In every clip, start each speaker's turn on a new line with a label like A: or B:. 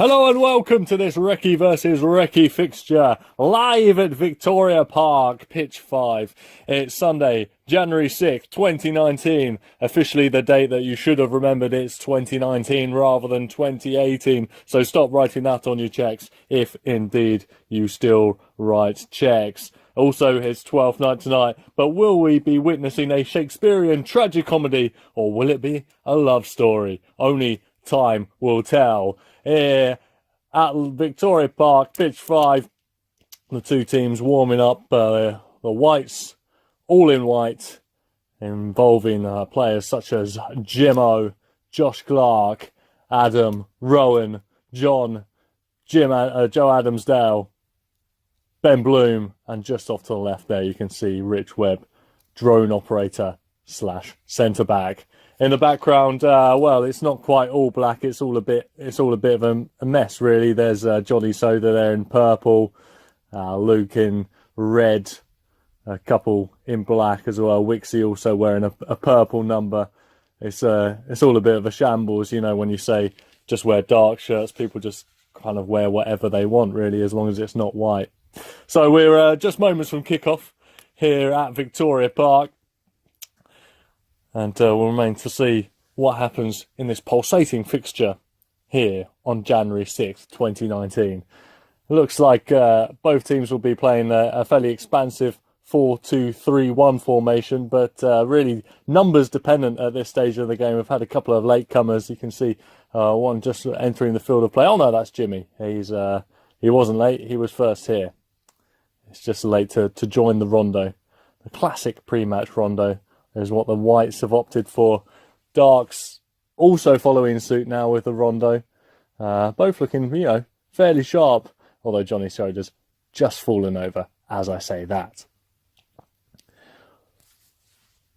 A: Hello and welcome to this Reccy versus Reccy fixture, live at Victoria Park, pitch 5. It's Sunday, January 6th, 2019. Officially the date that you should have remembered it's 2019 rather than 2018. So stop writing that on your cheques, if indeed you still write cheques. Also, it's 12th night tonight, but will we be witnessing a Shakespearean tragicomedy, or will it be a love story? Only time will tell. Here at Victoria Park, pitch 5, the two teams warming up, the whites, all in white, involving players such as Jimmo, Josh Clark, Adam, Rohan, John, Joe Adamsdale, Ben Bloom, and just off to the left there you can see Rich Webb, drone operator / centre back. In the background, well, it's not quite all black. It's all a bit of a mess, really. There's Johnny Soda there in purple, Luke in red, a couple in black as well. Wicksy also wearing a purple number. It's all a bit of a shambles, you know. When you say just wear dark shirts, people just kind of wear whatever they want, really, as long as it's not white. So we're just moments from kickoff here at Victoria Park. And we'll remain to see what happens in this pulsating fixture here on January 6th, 2019. It looks like both teams will be playing a fairly expansive 4-2-3-1 formation, but really numbers dependent at this stage of the game. We've had a couple of latecomers. You can see one just entering the field of play. Oh no, that's Jimmy. He wasn't late. He was first here. It's just late to join the rondo. The classic pre-match rondo is what the whites have opted for. Darks also following suit now with the rondo. Both looking, you know, fairly sharp, although Johnny Soda's just fallen over as I say that.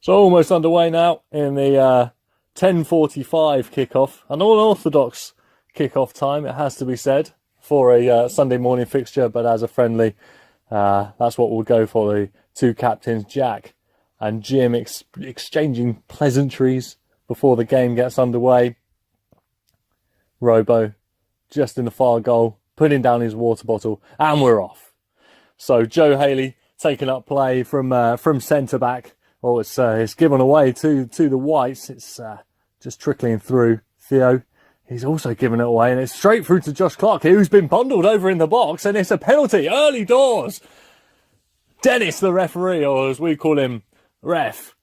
A: So almost underway now in the 10:45 kickoff. An unorthodox kickoff time, it has to be said, for a Sunday morning fixture, but as a friendly, that's what we'll go for. The two captains, Jack and Jim, exchanging pleasantries before the game gets underway. Robo, just in the far goal, putting down his water bottle, and we're off. So Joe Haley taking up play from centre back. Oh, it's given away to the whites. It's just trickling through. Theo, he's also given it away, and it's straight through to Josh Clark, who's been bundled over in the box, and it's a penalty early doors. Dennis, the referee, or as we call him, Ref,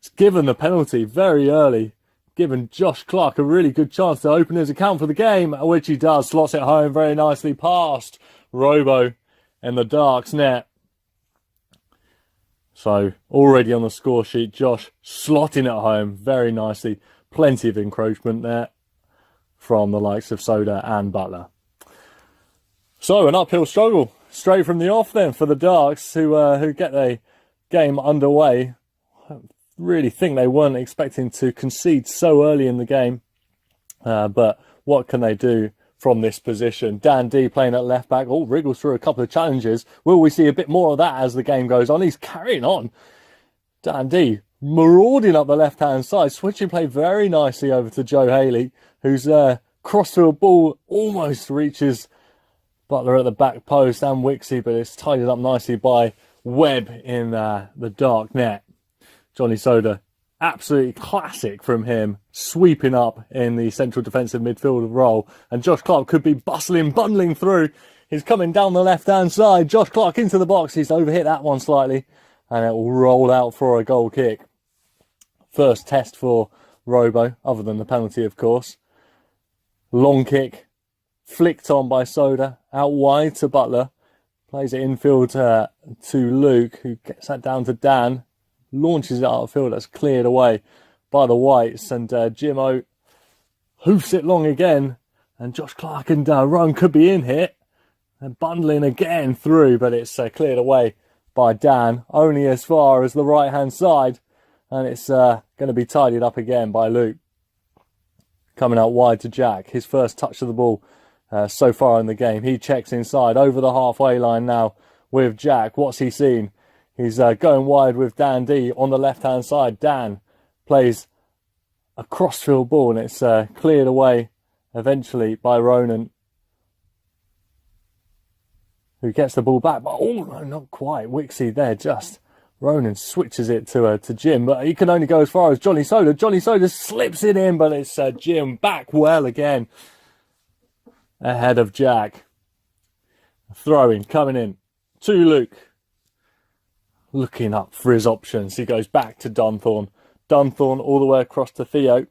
A: has given the penalty very early, given Josh Clark a really good chance to open his account for the game, which he does. Slots it home very nicely past Robo in the Darks net. So already on the score sheet, Josh slotting it home very nicely. Plenty of encroachment there from the likes of Soda and Butler. So an uphill struggle straight from the off then for the Darks, who get the game underway. I really think they weren't expecting to concede so early in the game, but what can they do from this position? Dan D playing at left back, wriggles through a couple of challenges. Will we see a bit more of that as the game goes on? He's carrying on. Dan D marauding up the left hand side, switching play very nicely over to Joe Haley, whose crossfield ball almost reaches Butler at the back post and Wicksy, but it's tidied up nicely by Webb in the dark net. Johnny Soda, absolutely classic from him, sweeping up in the central defensive midfield role. And Josh Clark could be bundling through. He's coming down the left-hand side. Josh Clark into the box. He's overhit that one slightly, and it will roll out for a goal kick. First test for Robo, other than the penalty, of course. Long kick, flicked on by Soda, out wide to Butler. Plays it infield to Luke, who gets that down to Dan. Launches it out of field. That's cleared away by the whites. And Jimmo hoofs it long again. And Josh Clark and Rohan could be in here. And bundling again through. But it's cleared away by Dan. Only as far as the right-hand side. And it's going to be tidied up again by Luke. Coming out wide to Jack. His first touch of the ball so far in the game. He checks inside over the halfway line now with Jack. What's he seen? He's going wide with Dan D on the left-hand side. Dan plays a crossfield ball, and it's cleared away eventually by Ronan who gets the ball back, but oh no, not quite. Wicksy there, just Rohan switches it to Jim, but he can only go as far as Johnny Soda. Johnny Soda slips it in, but it's Jim back well again, ahead of Jack. Throwing, coming in to Luke. Looking up for his options. He goes back to Dunthorne. Dunthorne all the way across to Theo,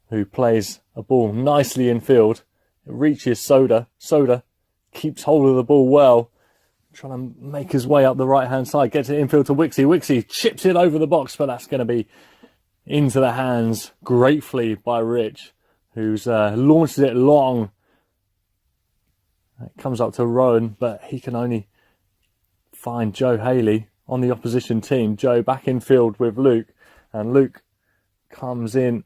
A: who plays a ball nicely in field. It reaches Soda. Soda keeps hold of the ball well, trying to make his way up the right-hand side. Gets it infield to Wicksy. Wicksy chips it over the box, but that's going to be into the hands gratefully by Rich, who's launches it long. It comes up to Rohan, but he can only find Joe Haley on the opposition team. Joe back in field with Luke, and Luke comes in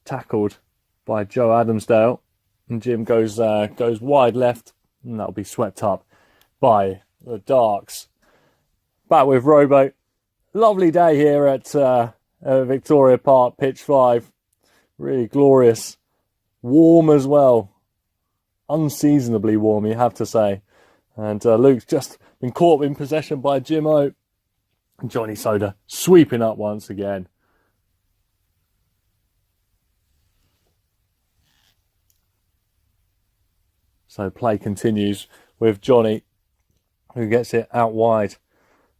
A: tackled by Joe Adamsdale, and Jim goes wide left, and that'll be swept up by the Darks. Back with Robo. Lovely day here at Victoria Park, pitch 5. Really glorious. Warm as well. Unseasonably warm, you have to say. And Luke's just been caught in possession by Jim O. And Johnny Soda sweeping up once again. So play continues with Johnny, who gets it out wide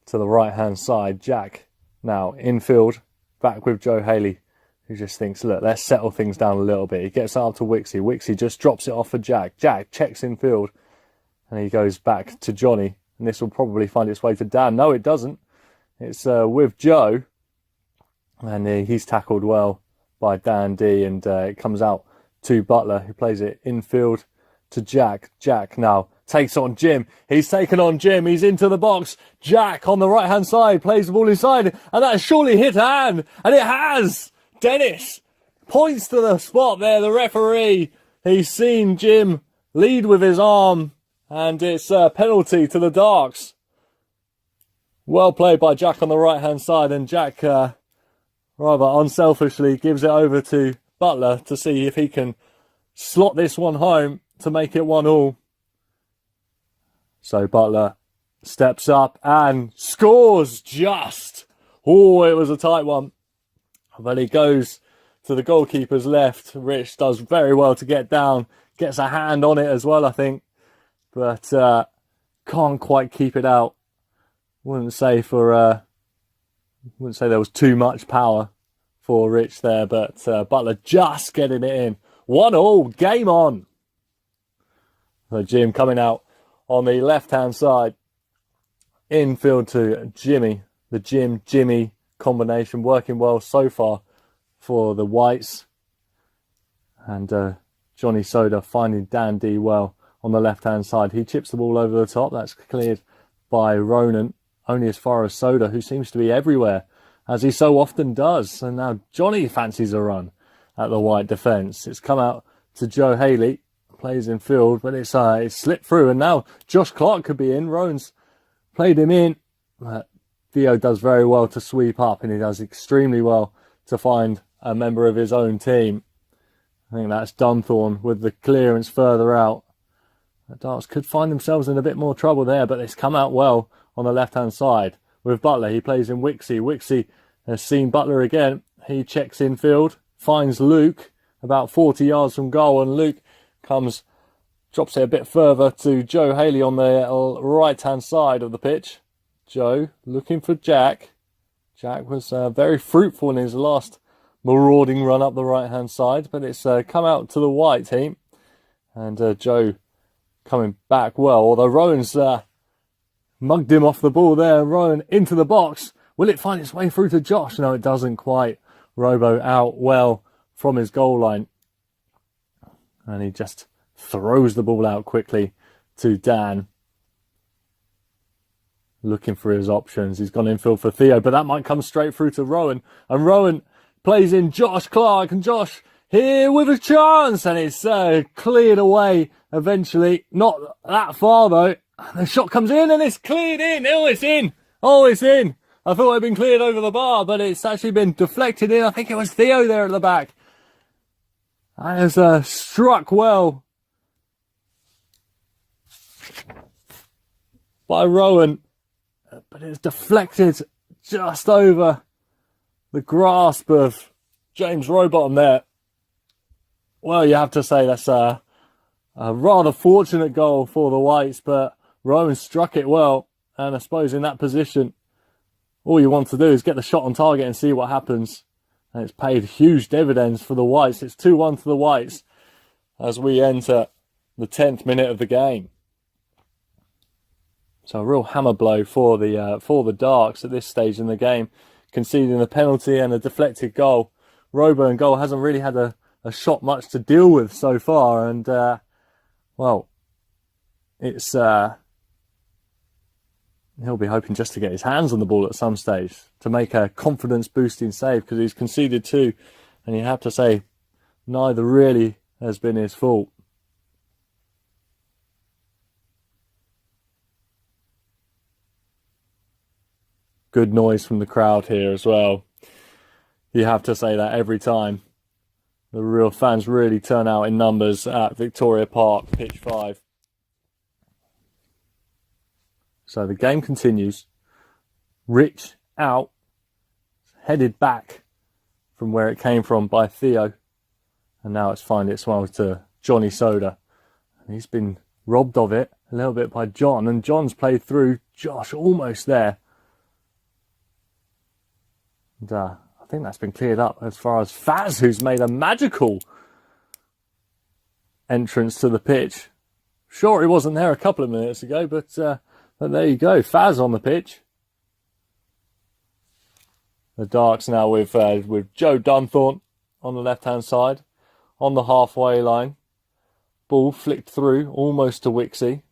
A: to the right-hand side. Jack now infield, back with Joe Haley, who just thinks, look, let's settle things down a little bit. He gets up to Wicksy. Wicksy just drops it off for Jack. Jack checks infield, and he goes back to Johnny. And this will probably find its way to Dan. No, it doesn't. It's with Joe, and he's tackled well by Dan D, and it comes out to Butler, who plays it infield to Jack. Jack now takes on Jim. He's taken on Jim. He's into the box. Jack on the right-hand side plays the ball inside, and that has surely hit a hand, and it has. Dennis points to the spot there, the referee. He's seen Jim lead with his arm, and it's a penalty to the Darks. Well played by Jack on the right-hand side, and Jack rather unselfishly gives it over to Butler to see if he can slot this one home to make it 1-1. So Butler steps up and scores just. Oh, it was a tight one. But he goes to the goalkeeper's left. Rich does very well to get down. Gets a hand on it as well, I think. But can't quite keep it out. Wouldn't say there was too much power for Rich there. But Butler just getting it in. 1-1, game on. So Jim coming out on the left-hand side. Infield to Jimmy. The Jimmy combination working well so far for the Whites. And Johnny Soda finding Dan D well on the left-hand side. He chips the ball over the top. That's cleared by Rohan, only as far as Soda, who seems to be everywhere, as he so often does. And now Johnny fancies a run at the White defence. It's come out to Joe Haley. Plays in field, but it's slipped through, and now Josh Clark could be in. Rohan's played him in. Theo does very well to sweep up, and he does extremely well to find a member of his own team. I think that's Dunthorne with the clearance further out. The Darts could find themselves in a bit more trouble there, but it's come out well on the left-hand side. With Butler, he plays in Wicksy. Wicksy has seen Butler again. He checks in field, finds Luke about 40 yards from goal, and Luke drops it a bit further to Joe Haley on the right-hand side of the pitch. Joe looking for Jack. Jack was very fruitful in his last marauding run up the right-hand side, but it's come out to the White team. And Joe coming back well, although Rohan's mugged him off the ball there. Rohan into the box. Will it find its way through to Josh? No, it doesn't quite. Robo out well from his goal line. And he just throws the ball out quickly to Dan. Looking for his options. He's gone infield for Theo, but that might come straight through to Rohan. And Rohan plays in Josh Clark. And Josh here with a chance. And it's cleared away eventually. Not that far though. The shot comes in and it's cleared in. Oh, it's in. Oh, it's in. I thought it had been cleared over the bar, but it's actually been deflected in. I think it was Theo there at the back. That has struck well by Rohan, but it's deflected just over the grasp of James Rowbottom there. Well, you have to say that's a rather fortunate goal for the Whites, but Rohan struck it well, and I suppose in that position, all you want to do is get the shot on target and see what happens. And it's paid huge dividends for the Whites. It's 2-1 to the Whites as we enter the 10th minute of the game. So a real hammer blow for the Darks at this stage in the game, conceding a penalty and a deflected goal. Rohan Goal hasn't really had a shot much to deal with so far, and well, it's he'll be hoping just to get his hands on the ball at some stage to make a confidence-boosting save, because he's conceded two, and you have to say neither really has been his fault. Good noise from the crowd here as well. You have to say that every time. The real fans really turn out in numbers at Victoria Park, pitch 5. So the game continues. Rich out, headed back from where it came from by Theo. And now it's finding its way to Johnny Soda. And he's been robbed of it a little bit by John. And John's played through Josh almost there. And I think that's been cleared up as far as Faz, who's made a magical entrance to the pitch. Sure, he wasn't there a couple of minutes ago, but there you go. Faz on the pitch. The Darks now with Joe Dunthorne on the left-hand side, on the halfway line. Ball flicked through, almost to Wicksy.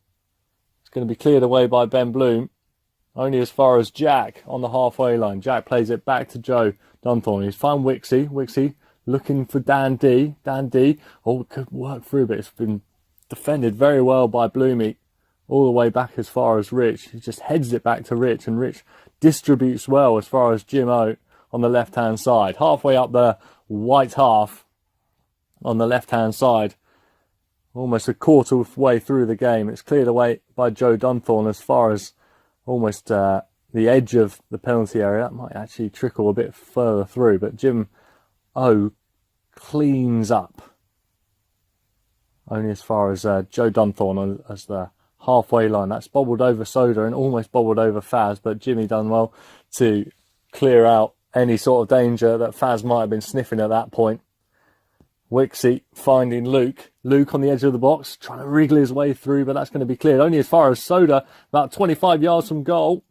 A: It's going to be cleared away by Ben Bloom. Only as far as Jack on the halfway line. Jack plays it back to Joe Dunthorne. He's found Wicksy. Wicksy looking for Dan D. Dan D. Oh, it could work through, but it's been defended very well by Bloomy. All the way back as far as Rich. He just heads it back to Rich, and Rich distributes well as far as Jim O on the left-hand side. Halfway up the White half on the left-hand side. Almost a quarter of way through the game. It's cleared away by Joe Dunthorne as far as almost the edge of the penalty area. That might actually trickle a bit further through, but Jim O cleans up. Only as far as Joe Dunthorne as the halfway line. That's bobbled over Soda and almost bobbled over Faz, but Jimmy done well to clear out any sort of danger that Faz might have been sniffing at that point. Wicksy finding Luke. Luke on the edge of the box, trying to wriggle his way through, but that's going to be cleared. Only as far as Soda, about 25 yards from goal.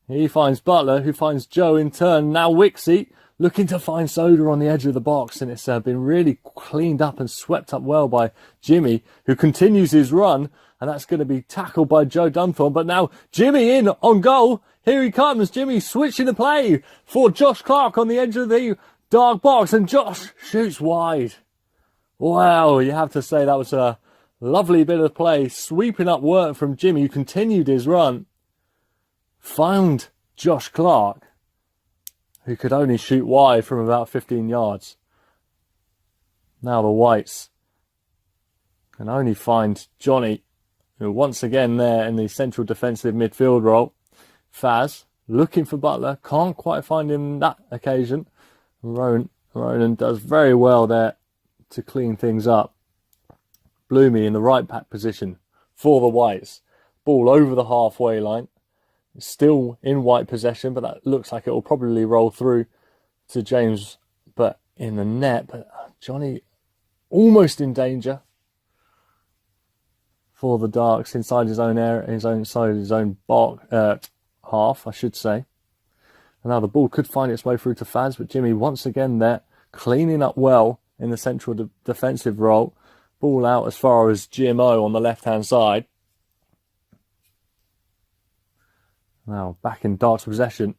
A: He finds Butler, who finds Joe in turn. Now Wicksy looking to find Soda on the edge of the box, and it's been really cleaned up and swept up well by Jimmy, who continues his run, and that's going to be tackled by Joe Dunthorne. But now Jimmy in on goal. Here he comes. Jimmy switching the play for Josh Clark on the edge of the dark box, and Josh shoots wide. Wow, you have to say that was a lovely bit of play. Sweeping up work from Jimmy, who continued his run. Found Josh Clark, who could only shoot wide from about 15 yards. Now the Whites can only find Johnny, who once again there in the central defensive midfield role. Faz looking for Butler, can't quite find him that occasion. Ronan does very well there to clean things up. Bloomy in the right back position for the Whites. Ball over the halfway line. Still in White possession, but that looks like it will probably roll through to James, but in the net. But Johnny almost in danger for the Darks inside his own area, his own box, half, I should say. And now the ball could find its way through to Faz, but Jimmy once again there, cleaning up well in the central defensive role. Ball out as far as GMO on the left-hand side. Now back in Dark's possession.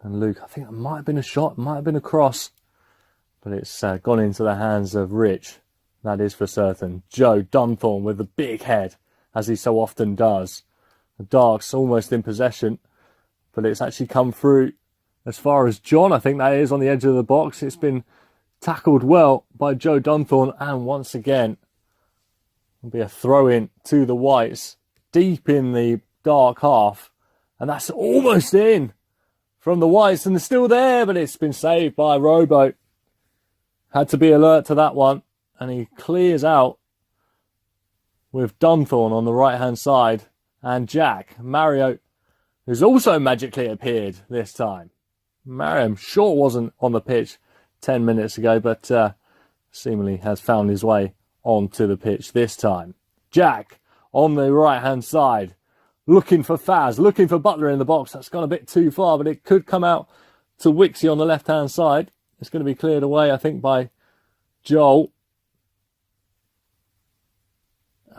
A: And Luke, I think it might have been a shot, might have been a cross. But it's gone into the hands of Rich. That is for certain. Joe Dunthorne with the big head, as he so often does. The Dark's almost in possession. But it's actually come through as far as John, I think that is, on the edge of the box. It's been tackled well by Joe Dunthorne, and once again, it'll be a throw-in to the Whites, deep in the dark half. And that's almost in from the whites, and it's still there, but it's been saved by Rowboat. Had to be alert to that one, and he clears out with Dunthorne on the right-hand side, and Jack, Mario, who's also magically appeared this time. Mario, I'm sure wasn't on the pitch 10 minutes ago, but seemingly has found his way onto the pitch this time. Jack on the right-hand side, looking for Faz, looking for Butler in the box. That's gone a bit too far, but it could come out to Wicksy on the left-hand side. It's going to be cleared away, I think, by Joel.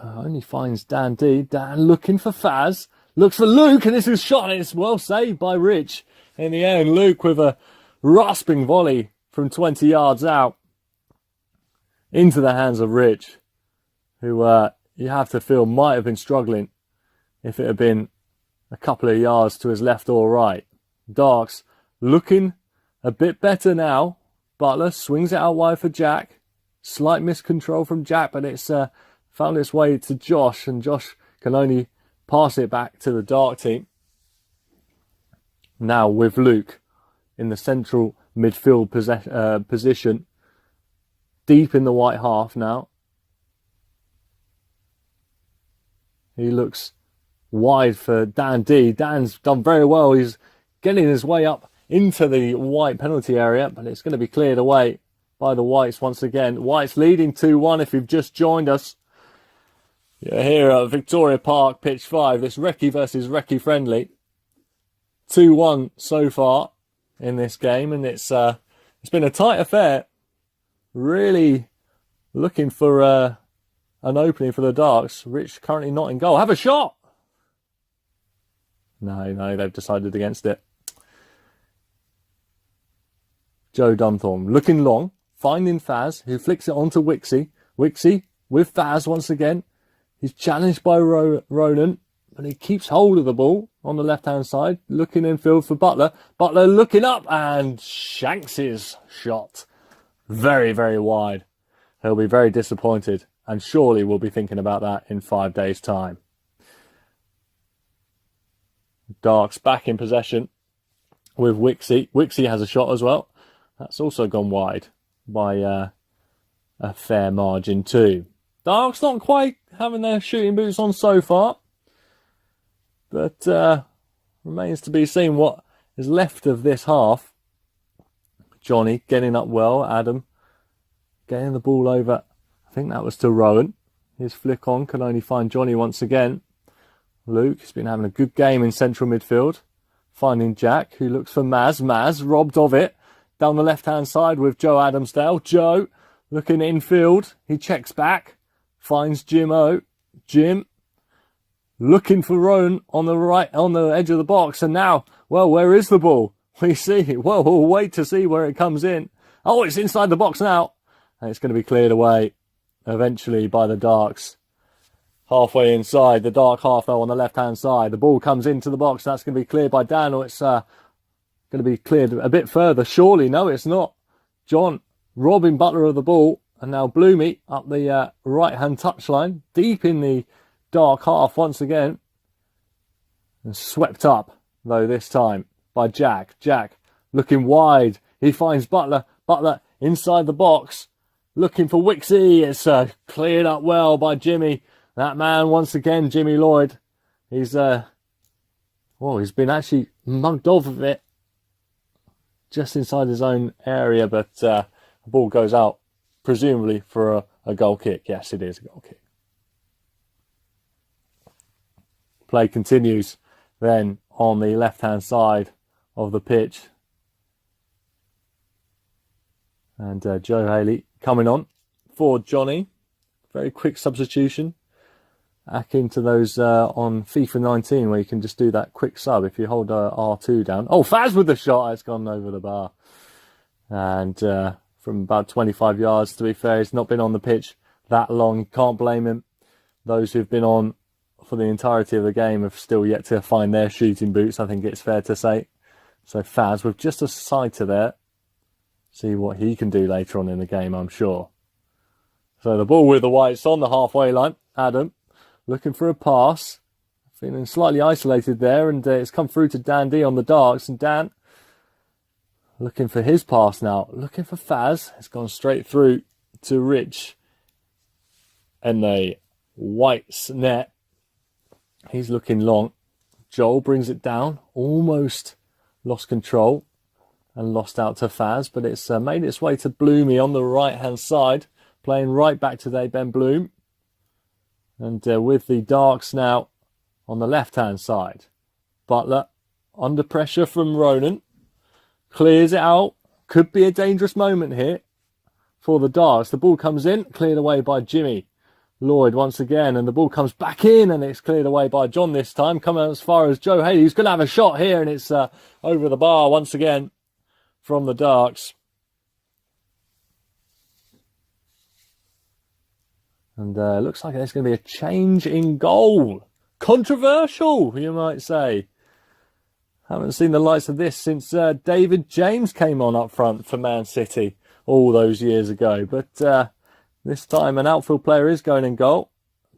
A: Only finds Dan D. Dan looking for Faz. Looks for Luke, and this is shot, and it's well saved by Rich. In the end, Luke with a rasping volley from 20 yards out into the hands of Rich, who you have to feel might have been struggling if it had been a couple of yards to his left or right. Darks looking a bit better now. Butler swings it out wide for Jack. Slight miscontrol from Jack, but it's found its way to Josh, and Josh can only pass it back to the Dark team. Now with Luke in the central midfield position, deep in the white half now. He looks wide for Dan D. Dan's done very well. He's getting his way up into the white penalty area, but it's going to be cleared away by the Whites once again. Whites leading 2-1 if you've just joined us. You're here at Victoria Park, pitch 5, this Reccy versus Reccy friendly. 2-1 so far in this game, and it's been a tight affair. Really looking for an opening for the Darks. Rich currently not in goal. Have a shot! No, they've decided against it. Joe Dunthorne looking long, finding Faz, who flicks it onto Wicksy. Wicksy with Faz once again. He's challenged by Ronan, but he keeps hold of the ball on the left-hand side, looking infield for Butler. Butler looking up and shanks his shot. Very, very wide. He'll be very disappointed, and surely we'll be thinking about that in 5 days' time. Darks back in possession with Wicksy. Wicksy has a shot as well. That's also gone wide by a fair margin too. Darks not quite having their shooting boots on so far, but remains to be seen what is left of this half. Johnny getting up well. Adam getting the ball over. I think that was to Rowan. His flick on can only find Johnny once again. Luke has been having a good game in central midfield. Finding Jack, who looks for Maz. Maz robbed of it. Down the left-hand side with Joe Adamsdale. Joe looking infield. He checks back. Finds Jim O. Jim looking for Rowan on the right, on the edge of the box. And now, well, where is the ball? We see. Well, we'll wait to see where it comes in. Oh, it's inside the box now. And it's going to be cleared away eventually by the Darks. Halfway inside, the Dark half though on the left-hand side. The ball comes into the box. That's going to be cleared by Dan, or it's going to be cleared a bit further. Surely, no, it's not. John robbing Butler of the ball. And now Bloomy up the right-hand touchline, deep in the Dark half once again. And swept up, though, this time by Jack. Jack looking wide. He finds Butler. Butler inside the box, looking for Wicksy. It's cleared up well by Jimmy. That man, once again, Jimmy Lloyd. He's he's been actually mugged off of it just inside his own area, but the ball goes out, presumably for a goal kick. Yes, it is a goal kick. Play continues then on the left-hand side of the pitch. And Joe Haley coming on for Johnny. Very quick substitution. Akin to those on FIFA 19 where you can just do that quick sub if you hold R2 down. Oh, Faz with the shot. It's gone over the bar. And from about 25 yards, to be fair, he's not been on the pitch that long. You can't blame him. Those who've been on for the entirety of the game have still yet to find their shooting boots, I think it's fair to say. So Faz with just a sighter there. See what he can do later on in the game, I'm sure. So the ball with the Whites on the halfway line. Adam looking for a pass. feeling slightly isolated there, and it's come through to Dan D on the darks, and Dan looking for his pass now, looking for Faz. It's gone straight through to Rich and the White's net. He's looking long. Joel brings it down, almost lost control and lost out to Faz, but it's made its way to Bloomy on the right hand side, playing right back today, Ben Bloom. And with the darks now on the left hand side, Butler under pressure from Ronan, clears it out. Could be a dangerous moment here for the darks. The ball comes in, cleared away by Jimmy Lloyd once again, and the ball comes back in, and it's cleared away by John this time, coming as far as Joe Haley, who's going to have a shot here, and it's over the bar once again from the darks. And looks like there's going to be a change in goal. Controversial, you might say. Haven't seen the likes of this since David James came on up front for Man City all those years ago. But this time an outfield player is going in goal.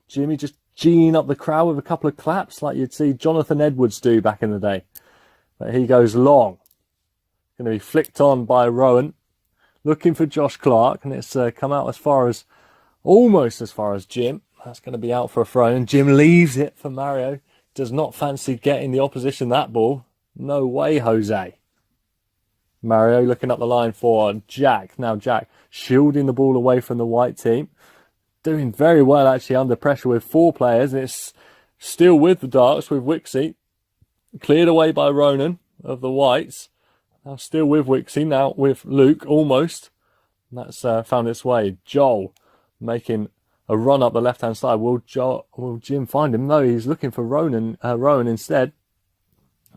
A: Jimmy just geeing up the crowd with a couple of claps like you'd see Jonathan Edwards do back in the day. But he goes long. Going to be flicked on by Rowan. Looking for Josh Clark. And it's come out almost as far as Jim. That's going to be out for a throw. And Jim leaves it for Mario. Does not fancy getting the opposition that ball. No way, Jose. Mario looking up the line for Jack. Now Jack shielding the ball away from the white team. Doing very well actually under pressure with 4 players. And it's still with the darks with Wicksy. Cleared away by Ronan of the whites. Now still with Wicksy. Now with Luke almost. And that's found its way. Joel making a run up the left-hand side. Will Jim find him? No, he's looking for Rowan instead.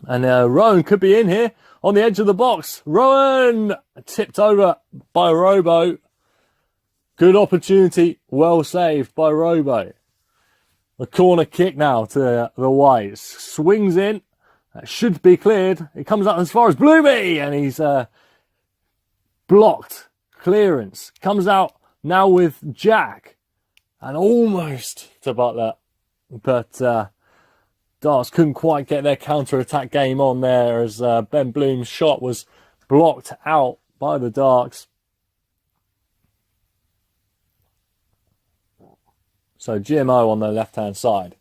A: And Rowan could be in here on the edge of the box. Rowan tipped over by Robo. Good opportunity. Well saved by Robo. The corner kick now to the Whites. Swings in. That should be cleared. It comes up as far as Bloomy. And he's blocked. Clearance. Comes out now with Jack. And almost to Butler. But Darts couldn't quite get their counter-attack game on there as Ben Bloom's shot was blocked out by the Darks. So GMO on the left-hand side.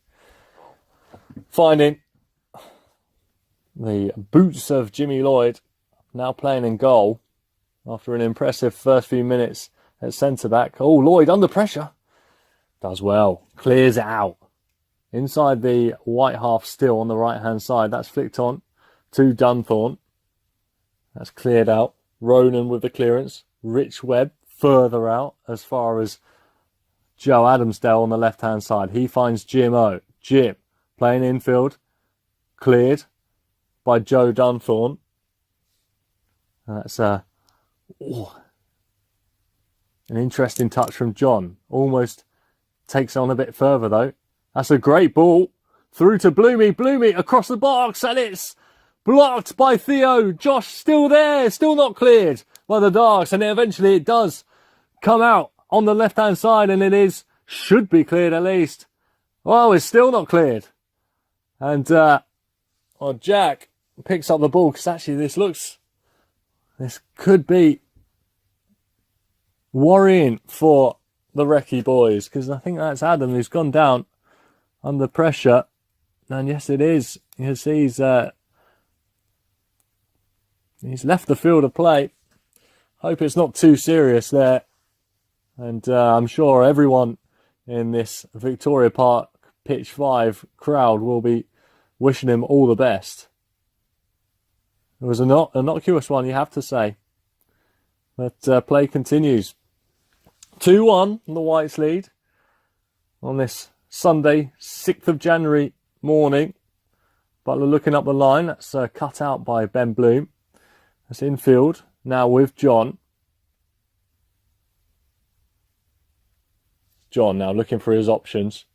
A: Finding the boots of Jimmy Lloyd now playing in goal after an impressive first few minutes at centre-back. Oh, Lloyd under pressure. Does well. Clears it out. Inside the white half still on the right-hand side. That's flicked on to Dunthorne. That's cleared out. Ronan with the clearance. Rich Webb further out as far as Joe Adamsdale on the left-hand side. He finds Jim O. Jim playing infield. Cleared by Joe Dunthorne. And that's an interesting touch from John. Almost takes on a bit further though. That's a great ball. Through to Bloomy. Bloomy across the box. And it's blocked by Theo. Josh still there. Still not cleared by the Darks. And eventually it does come out on the left-hand side. And should be cleared at least. Well, it's still not cleared. And Jack picks up the ball. Because actually this could be worrying for the Reccy boys. Because I think that's Adam who's gone down under pressure, and yes, it is. You see, he's left the field of play. Hope it's not too serious there, and I'm sure everyone in this Victoria Park Pitch 5 crowd will be wishing him all the best. It was an innocuous one, you have to say, but play continues. 2-1 the Whites lead on this Sunday, 6th of January morning. Butler looking up the line. That's cut out by Ben Bloom. That's infield now with John. John now looking for his options.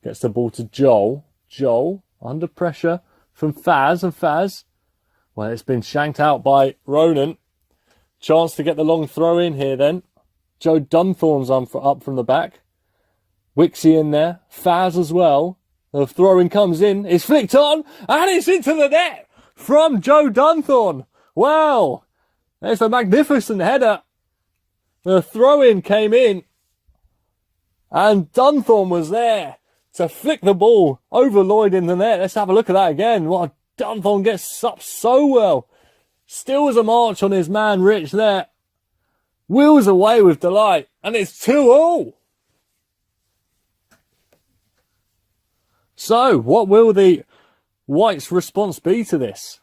A: Gets the ball to Joel. Joel under pressure from Faz. And Faz, well, it's been shanked out by Ronan. Chance to get the long throw in here then. Joe Dunthorne's up from the back. Wicksy in there. Faz as well. The throw-in comes in, it's flicked on, and it's into the net from Joe Dunthorne. Wow, it's a magnificent header. The throw-in came in, and Dunthorne was there to flick the ball over Lloyd in the net. Let's have a look at that again. What Dunthorne gets up so well. Steals a march on his man Rich there. Wheels away with delight, and it's 2-2. So, what will the Whites' response be to this?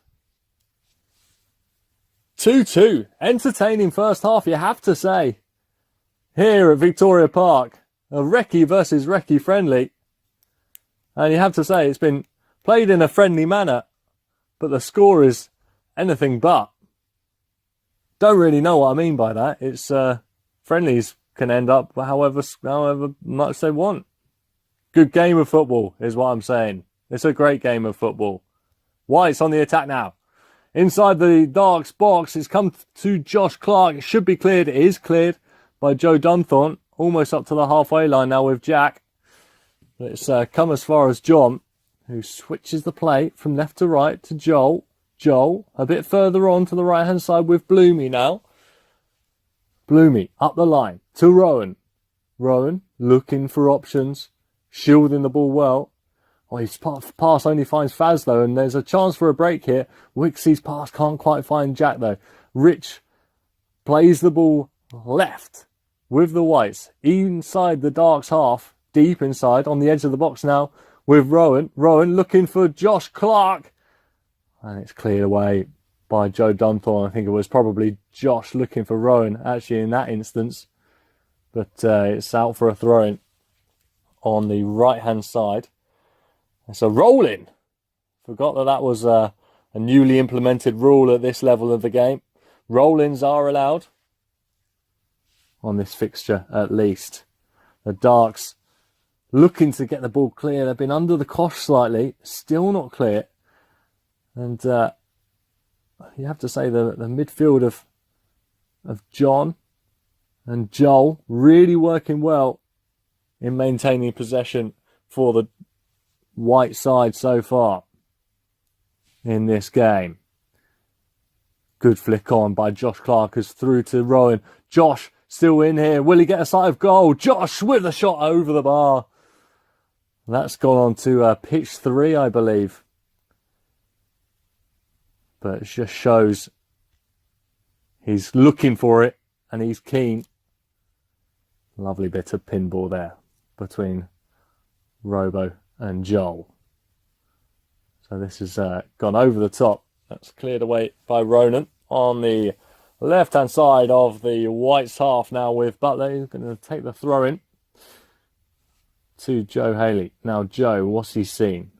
A: 2-2. Entertaining first half, you have to say. Here at Victoria Park, a Reccy versus Reccy friendly. And you have to say, it's been played in a friendly manner, but the score is anything but. Don't really know what I mean by that. It's friendlies can end up however much they want. Good game of football is what I'm saying. It's a great game of football. White's on the attack now. Inside the Darks box, it's come to Josh Clark. It should be cleared. It is cleared by Joe Dunthorne. Almost up to the halfway line now with Jack. It's come as far as John, who switches the play from left to right to Joel. Joel, a bit further on to the right-hand side with Bloomy now. Bloomy, up the line to Rohan. Rohan, looking for options, shielding the ball well. Oh, his pass only finds Faz, though, and there's a chance for a break here. Wicksy's pass can't quite find Jack, though. Rich plays the ball left with the Whites, inside the Darks half, deep inside, on the edge of the box now, with Rohan. Rohan looking for Josh Clark. And it's cleared away by Joe Dunthorne. I think it was probably Josh looking for Rohan, actually, in that instance. But it's out for a throw-in on the right-hand side. It's a roll-in. Forgot that was a newly implemented rule at this level of the game. Roll-ins are allowed on this fixture, at least. The Darks looking to get the ball clear. They've been under the cosh slightly. Still not clear. And you have to say the midfield of John and Joel really working well in maintaining possession for the White side so far in this game. Good flick on by Josh Clark as through to Rohan. Josh still in here. Will he get a sight of goal? Josh with a shot over the bar. That's gone on to pitch 3, I believe. But it just shows he's looking for it and he's keen. Lovely bit of pinball there between Robo and Joel. So this has gone over the top. That's cleared away by Ronan on the left-hand side of the Whites half now with Butler. He's going to take the throw-in to Joe Haley. Now Joe, what's he seen?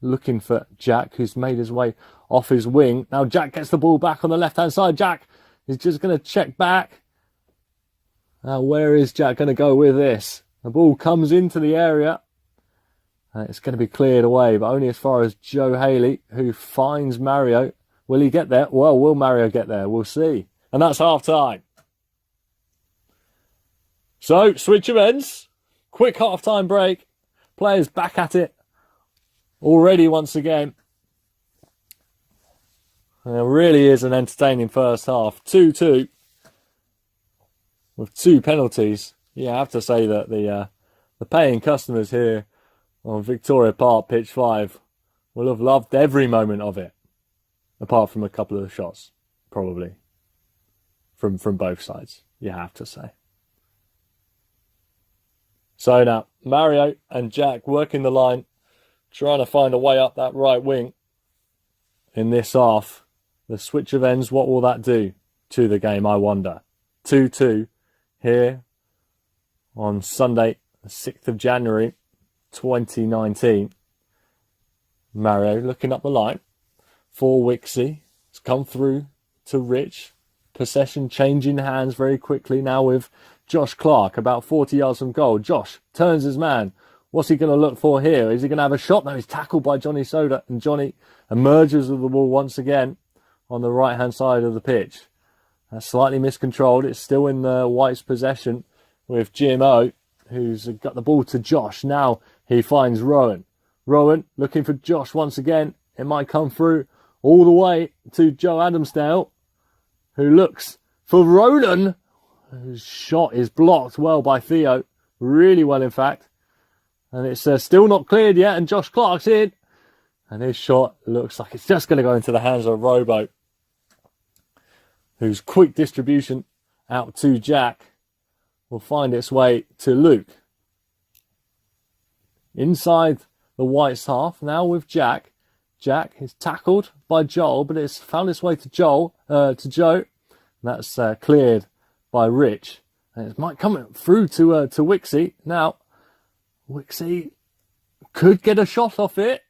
A: Looking for Jack, who's made his way off his wing. Now Jack gets the ball back on the left-hand side. Jack is just going to check back. Now where is Jack going to go with this? The ball comes into the area. And it's going to be cleared away, but only as far as Joe Haley, who finds Mario. Will he get there? Well, will Mario get there? We'll see. And that's half-time. So, switch of ends. Quick half-time break. Players back at it already once again. And it really is an entertaining first half. 2-2 with 2 penalties. Yeah, I have to say that the paying customers here on Victoria Park, pitch 5, will have loved every moment of it. Apart from a couple of shots, probably. From both sides, you have to say. So now, Mario and Jack working the line, trying to find a way up that right wing in this half. The switch of ends, what will that do to the game, I wonder? 2-2 here on Sunday, the 6th of January, 2019. Mario looking up the line for Wicksy. It's come through to Rich. Possession changing hands very quickly now with Josh Clark, about 40 yards from goal. Josh turns his man. What's he going to look for here? Is he going to have a shot? No, he's tackled by Johnny Soda, and Johnny emerges with the ball once again on the right-hand side of the pitch. That's slightly miscontrolled. It's still in the White's possession with GMO, who's got the ball to Josh. Now he finds Rohan. Rohan looking for Josh once again. It might come through all the way to Joe Adamsdale, who looks for Ronan, whose shot is blocked well by Theo. Really well, in fact. And it's still not cleared yet, and Josh Clark's in. And his shot looks like it's just going to go into the hands of Robo, whose quick distribution out to Jack will find its way to Luke. Inside the Whites half, now with Jack. Jack is tackled by Joel, but it's found its way to Joe. That's cleared by Rich. And it might come through to Wicksy. Now, Wicksy could get a shot off it.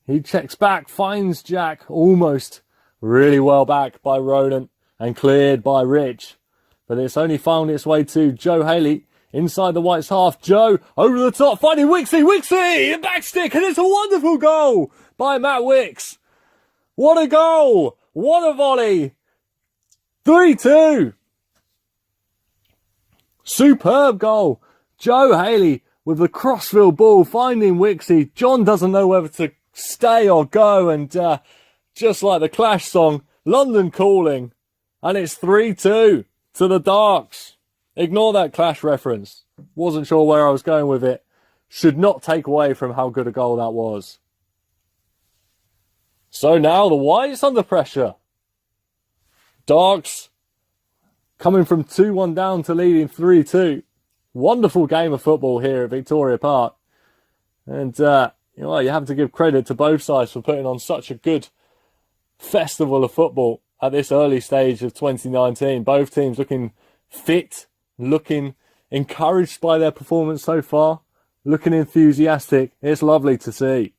A: He checks back, finds Jack almost really well back by Ronan and cleared by Rich. But it's only found its way to Joe Haley inside the Whites half. Joe over the top, finding Wicksy, a back stick, and it's a wonderful goal by Matt Wicks. What a goal! What a volley! 3-2. Superb goal. Joe Haley with the crossfield ball, finding Wicksy. John doesn't know whether to stay or go, and just like the Clash song, London Calling, and it's 3-2 to the Darks. Ignore that Clash reference. Wasn't sure where I was going with it. Should not take away from how good a goal that was. So now the Whites under pressure. Darks coming from 2-1 down to leading 3-2. Wonderful game of football here at Victoria Park. And you have to give credit to both sides for putting on such a good festival of football at this early stage of 2019. Both teams looking fit, looking encouraged by their performance so far, looking enthusiastic. It's lovely to see.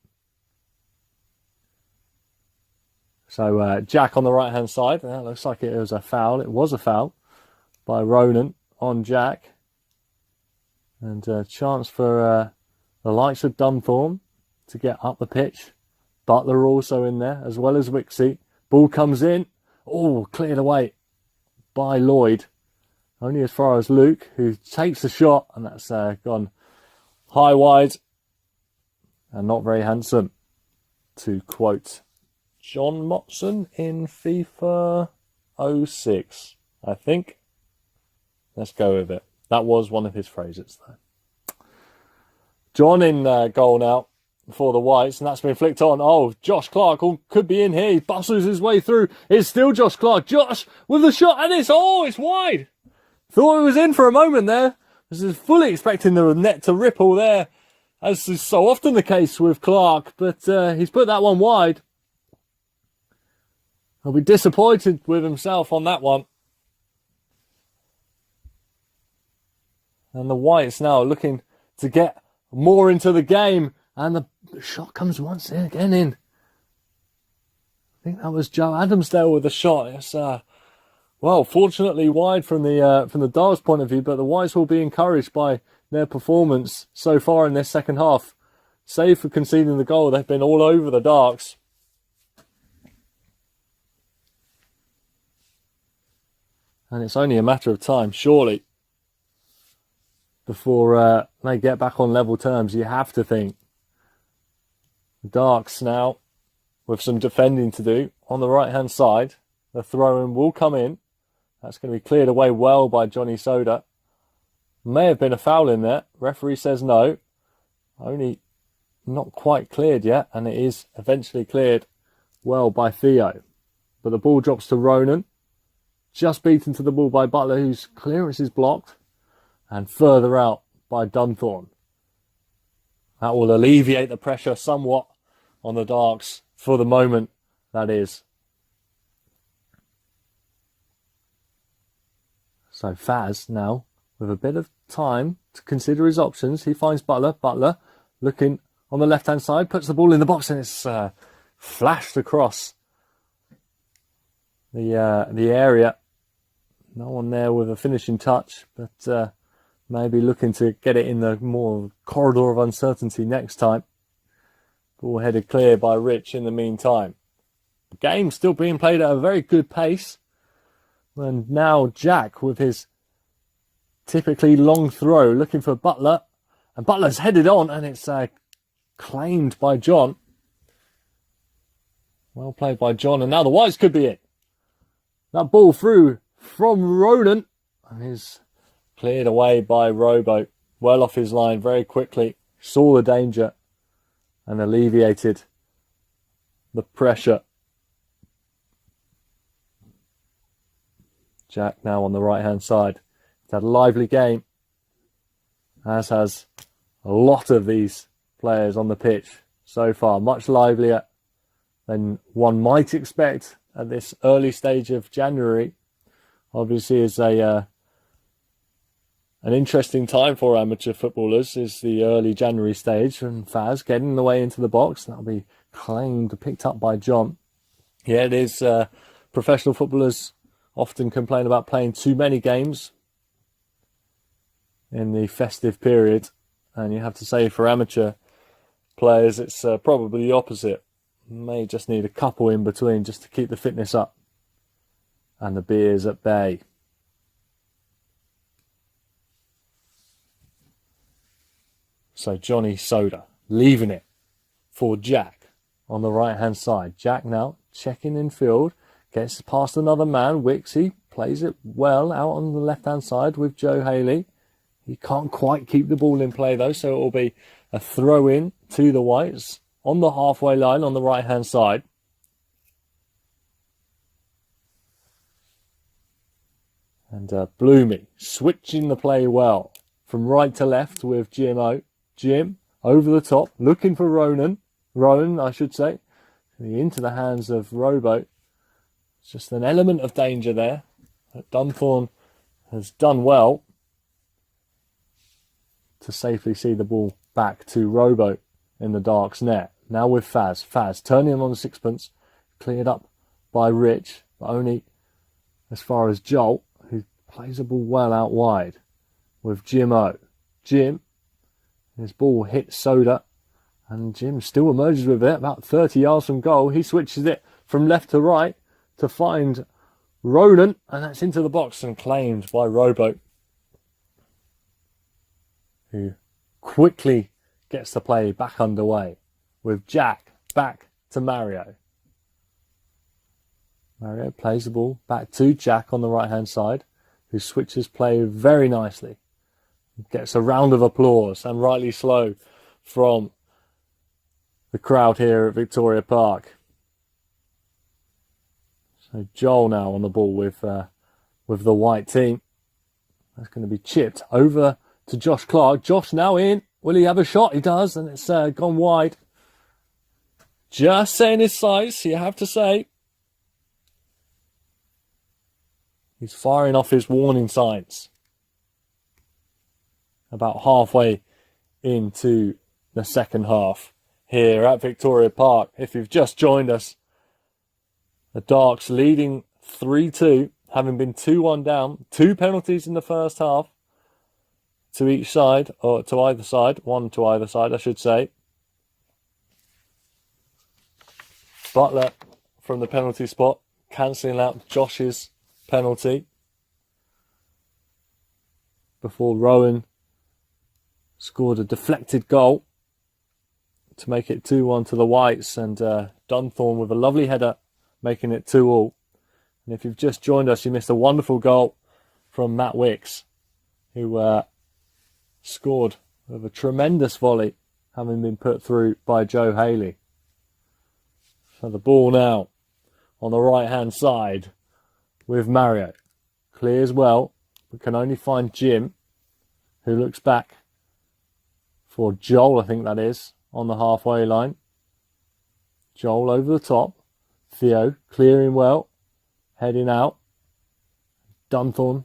A: So Jack on the right-hand side. That looks like it was a foul. It was a foul by Ronan on Jack. And a chance for the likes of Dunthorne to get up the pitch. Butler also in there, as well as Wicksy. Ball comes in. Oh, cleared away by Lloyd. Only as far as Luke, who takes the shot, and that's gone high wide and not very handsome, to quote John Motson in FIFA 06, I think. Let's go with it. That was one of his phrases, though. John in goal now for the Whites, and that's been flicked on. Oh, Josh Clark could be in here. He bustles his way through. It's still Josh Clark. Josh with the shot, and it's wide. Thought it was in for a moment there. This is fully expecting the net to ripple there, as is so often the case with Clark, but he's put that one wide. He'll be disappointed with himself on that one. And the Whites now looking to get more into the game, and the shot comes once again in. I think that was Joe Adamsdale with the shot. It's fortunately wide from the Darks' point of view, but the Whites will be encouraged by their performance so far in this second half. Save for conceding the goal, they've been all over the Darks. And it's only a matter of time, surely, before they get back on level terms, you have to think. The Darks now, with some defending to do, on the right-hand side. The throw-in will come in. That's going to be cleared away well by Johnny Soda. May have been a foul in there. Referee says no. Only not quite cleared yet, and it is eventually cleared well by Theo. But the ball drops to Ronan. Just beaten to the ball by Butler, whose clearance is blocked. And further out by Dunthorne. That will alleviate the pressure somewhat on the Darks for the moment, that is. So Faz now, with a bit of time to consider his options, he finds Butler. Butler looking on the left-hand side, puts the ball in the box, and it's flashed across the area. No one there with a finishing touch, but maybe looking to get it in the more corridor of uncertainty next time. Ball headed clear by Rich in the meantime. The game still being played at a very good pace. And now Jack with his typically long throw looking for Butler. And Butler's headed on, and it's claimed by John. Well played by John, and now the Whites could be it. That ball through from Ronan, and is cleared away by Robo. Well off his line very quickly. Saw the danger and alleviated the pressure. Jack now on the right-hand side. He's had a lively game, as has a lot of these players on the pitch so far. Much livelier than one might expect at this early stage of January. Obviously, is an interesting time for amateur footballers, is the early January stage, and Faz getting the way into the box. That'll be claimed, picked up by John. Yeah, it is. Professional footballers often complain about playing too many games in the festive period, and you have to say for amateur players it's probably the opposite. You may just need a couple in between just to keep the fitness up and the beers at bay. So Johnny Soda leaving it for Jack on the right hand side. Jack now checking in field, gets past another man. Wicks, plays it well out on the left hand side with Joe Haley. He can't quite keep the ball in play though, so it will be a throw in to the Whites on the halfway line on the right hand side. And Bloomy switching the play well from right to left with Jim over the top, looking for Ronan, I should say, into the hands of Robo. It's just an element of danger there. Dunthorne has done well to safely see the ball back to Robo in the Darks net. Now with Faz turning on the sixpence, cleared up by Rich, but only as far as Joel, who plays the ball well out wide with Jim, his ball hits Soda, and Jim still emerges with it about 30 yards from goal. He switches it from left to right to find Ronan, and that's into the box and claimed by Robo, who quickly gets the play back underway with Jack back to Mario. Mario plays the ball back to Jack on the right hand side, who switches play very nicely. Gets a round of applause, and rightly so, from the crowd here at Victoria Park. So Joel now on the ball with the white team. That's going to be chipped over to Josh Clark. Josh now in. Will he have a shot? He does, and it's gone wide. Just saying his size, you have to say. He's firing off his warning signs. About halfway into the second half here at Victoria Park. If you've just joined us, the Darks leading 3-2, having been 2-1 down. 2 penalties in the first half to each side, or to either side. 1 to either side, I should say. Butler from the penalty spot, cancelling out Josh's penalty before Rohan scored a deflected goal to make it 2-1 to the Whites, and Dunthorne with a lovely header making it 2-2. And if you've just joined us, you missed a wonderful goal from Matt Wicks, who scored with a tremendous volley, having been put through by Joe Haley. So the ball now on the right hand side with Mario. Clears well, but can only find Jim, who looks back for Joel, I think that is, on the halfway line. Joel over the top. Theo clearing well, heading out. Dunthorne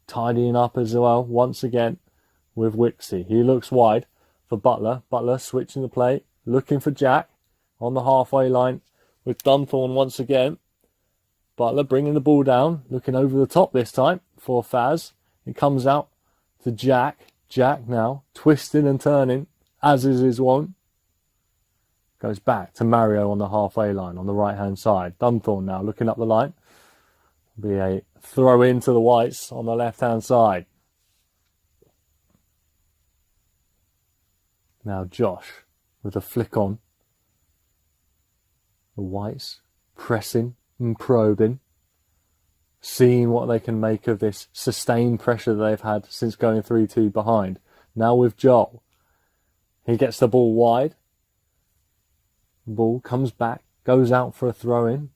A: tidying up as well, once again, with Wicksy. He looks wide for Butler. Butler switching the play, looking for Jack on the halfway line with Dunthorne once again. Butler bringing the ball down, looking over the top this time for Faz. It comes out to Jack. Jack now twisting and turning, as is his wont. Goes back to Mario on the halfway line on the right-hand side. Dunthorne now looking up the line. Be a throw in to the Whites on the left-hand side. Now Josh with a flick on. The Whites pressing and probing, seeing what they can make of this sustained pressure they've had since going 3-2 behind. Now with Joel. He gets the ball wide. The ball comes back, goes out for a throw-in,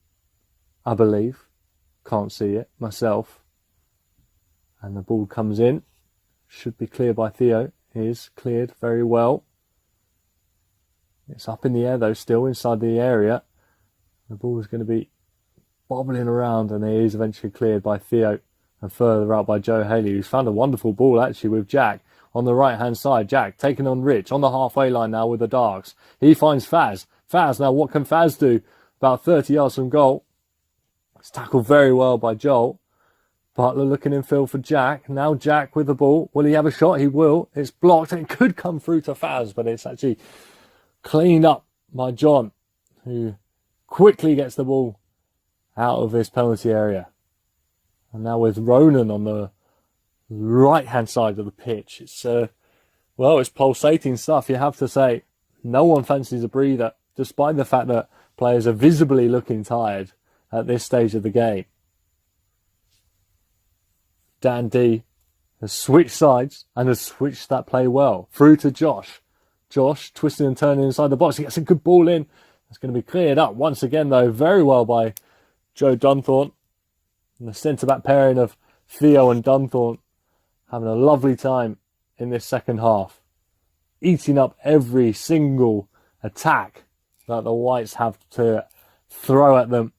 A: I believe. Can't see it myself. And the ball comes in. Should be cleared by Theo. Is cleared very well. It's up in the air though, still inside the area. The ball is going to be bobbling around, and it is eventually cleared by Theo and further out by Joe Haley, who's found a wonderful ball actually with Jack on the right hand side. Jack taking on Rich on the halfway line now with the Darks. He finds Faz. Faz, now what can Faz do? About 30 yards from goal. It's tackled very well by Joel. Butler looking in field for Jack. Now Jack with the ball. Will he have a shot? He will. It's blocked and it could come through to Faz, but it's actually cleaned up by John, who quickly gets the ball out of this penalty area. And now with Ronan on the right-hand side of the pitch. It's, it's pulsating stuff, you have to say. No one fancies a breather, despite the fact that players are visibly looking tired at this stage of the game. Dan D has switched sides and has switched that play well. Through to Josh. Josh twisting and turning inside the box. He gets a good ball in. It's going to be cleared up once again, though, very well by Joe Dunthorne. And the centre-back pairing of Theo and Dunthorne having a lovely time in this second half. Eating up every single attack that the Whites have to throw at them